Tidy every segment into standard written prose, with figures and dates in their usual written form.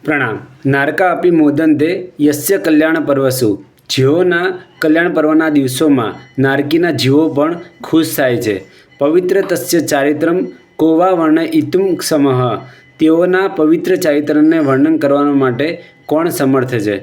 પ્રણામ. નારકા આપી મોદંતે યસ્ય કલ્યાણ પર્વસુ. જીવોના કલ્યાણ પર્વના દિવસોમાં નારકીના જીવો પણ ખુશ થાય છે. પવિત્ર તસ્ય ચારિત્રમ કોવા વર્ણયિતુમ ક્ષમઃ. તેઓના પવિત્ર ચારિત્રને વર્ણન કરવા માટે કોણ સમર્થ છે?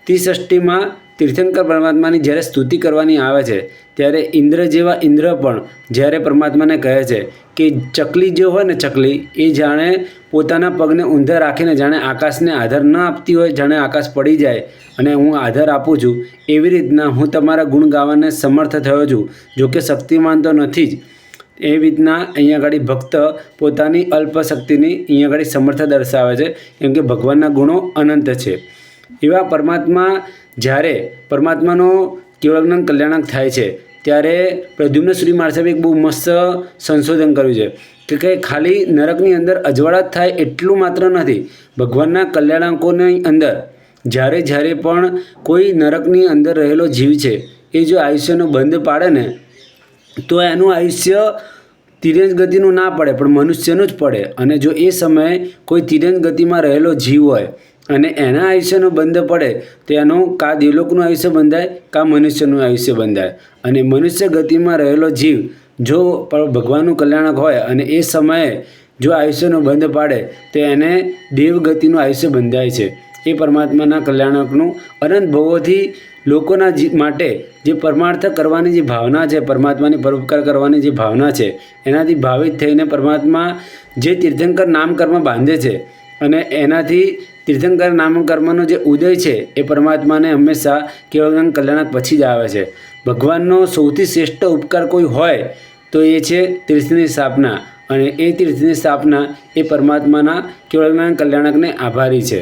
ત્રિષષ્ઠીમાં તીર્થંકર પરમાત્માની જ્યારે સ્તુતિ કરવાની આવે છે ત્યારે ઇન્દ્ર જેવા ઇન્દ્ર પણ જ્યારે પરમાત્માને કહે છે કે ચકલી જે હોય ને, ચકલી એ જાણે પોતાના પગને ઊંધા રાખીને જાણે આકાશને આધાર ન આપતી હોય, જાણે આકાશ પડી જાય અને હું આધાર આપું છું, એવી રીતના હું તમારા ગુણ ગાવાને સમર્થ થયો છું. જોકે શક્તિમાન તો નથી જ. એ રીતના અહીંયા આગળ ભક્ત પોતાની અલ્પ શક્તિની અહીંયા આગળ સમર્થ દર્શાવે છે, કેમ કે ભગવાનના ગુણો અનંત છે. એવા પરમાત્મા જ્યારે પરમાત્માનો કેવળજ્ઞાન કલ્યાણક થાય છે ત્યારે પ્રદ્યુમ્ન શ્રી મહારાજે એક બહુ મસ્ત સંશોધન કર્યું છે કે ખાલી નરકની અંદર અજવાળા જ થાય એટલું માત્ર નથી. ભગવાનના કલ્યાણકોની અંદર જ્યારે પણ કોઈ નરકની અંદર રહેલો જીવ છે એ જો આયુષ્યનો બંધ પાડે ને તો એનું આયુષ્ય તિર્યંસ ગતિનું ના પડે પણ મનુષ્યનું જ પડે. અને જો એ સમયે કોઈ તિર્યંસ ગતિમાં રહેલો જીવ હોય અને એના આયુષ્યનો બંધ પડે તો એનું કાં દેવલોકનું આયુષ્ય બંધાય કાં મનુષ્યનું આયુષ્ય બંધાય. અને મનુષ્ય ગતિમાં રહેલો જીવ જો ભગવાનનું કલ્યાણક હોય અને એ સમયે જો આયુષ્યનો બંધ પાડે તો એને દેવગતિનું આયુષ્ય બંધાય છે. એ પરમાત્માના કલ્યાણકનું અનંત ભવોથી લોકોના માટે જે પરમાર્થ કરવાની જે ભાવના છે, પરમાત્માની પરોપકાર કરવાની જે ભાવના છે, એનાથી ભાવિત થઈને પરમાત્મા જે તીર્થંકર નામકર્મ બાંધે છે અને એનાથી તીર્થંકર નામકર્મનો જે ઉદય છે એ પરમાત્માને હંમેશા કેવળજ્ઞાન કલ્યાણક પછી જ આવે છે. ભગવાનનો સૌથી શ્રેષ્ઠ ઉપકાર કોઈ હોય તો એ છે તીર્થની સ્થાપના, અને એ તીર્થની સ્થાપના એ પરમાત્માના કેવળજ્ઞાન કલ્યાણકને આભારી છે.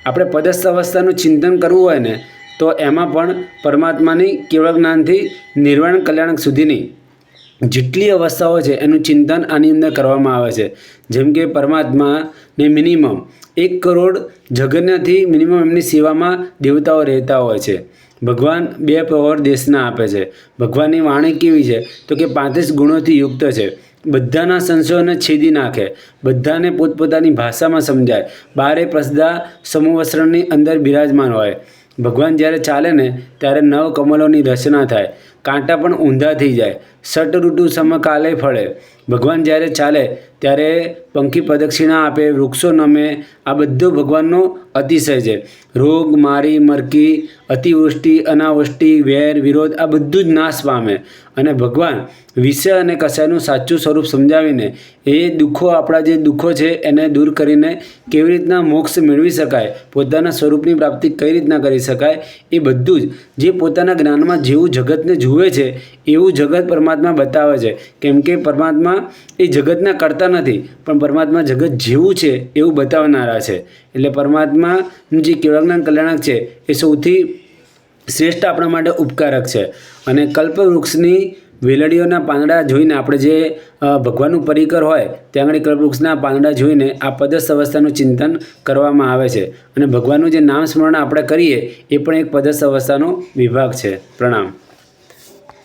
આપણે પદસ્થ અવસ્થાનું ચિંતન કરવું હોય ને તો એમાં પણ પરમાત્માની કેવળજ્ઞાનથી નિર્વાણ કલ્યાણક સુધીની જેટલી અવસ્થાઓ છે એનું ચિંતન આની અંદર કરવામાં આવે છે. જેમ કે પરમાત્માને મિનિમમ 1 કરોડ જગન્યથી મિનિમમ એમની સેવામાં દેવતાઓ રહેતા હોય છે. ભગવાન 2 પ્રહર દેશના આપે છે. ભગવાનની વાણી કેવી છે તો કે 35 ગુણોથી યુક્ત છે. બધાના સંશયોને છેદી નાખે, બધાને પોતપોતાની ભાષામાં સમજાય. 12 પ્રસદા સમવસ્ત્રની અંદર બિરાજમાન હોય. ભગવાન જ્યારે ચાલે ને ત્યારે 9 કમલોની રચના થાય, કાંટા પણ ઊંધા થઈ જાય, ષટ ઋતુ સમકાલે ફળે. ભગવાન જ્યારે ચાલે ત્યારે પંખી પ્રદક્ષિણા આપે, વૃક્ષો નમે. આ બધો ભગવાનનો અતિશય છે. રોગ, મારી, મરકી, અતિવૃષ્ટિ, અનાવૃષ્ટિ, વેર, વિરોધ આ બધું જ નાશ પામે. અને ભગવાન વિષય અને કશાયનું સાચું સ્વરૂપ સમજાવીને એ દુઃખો, આપણા જે દુઃખો છે એને દૂર કરીને કેવી રીતના મોક્ષ મેળવી શકાય, પોતાના સ્વરૂપની પ્રાપ્તિ કઈ રીતના કરી શકાય, એ બધું જ જે પોતાના જ્ઞાનમાં જેવું જગતને જુએ છે એવું જગત પરમાત્મા બતાવે છે. કેમ કે પરમાત્મા એ જગતના કરતા નથી પણ પરમાત્મા જગત જેવું છે એવું બતાવનારા છે. એટલે પરમાત્માનું જે કેવળજ્ઞાન કલ્યાણક છે એ સૌથી શ્રેષ્ઠ આપણા માટે ઉપકારક છે. અને કલ્પવૃક્ષની વેલડીઓના પાંદડા જોઈને આપણે જે ભગવાનનું પરિકર હોય ત્યાં આગળ કલ્પવૃક્ષના પાંદડા જોઈને આ પદસ્થ અવસ્થાનું ચિંતન કરવામાં આવે છે. અને ભગવાનનું જે નામ સ્મરણ આપણે કરીએ એ પણ એક પદસ્થ અવસ્થાનો વિભાગ છે. પ્રણામ.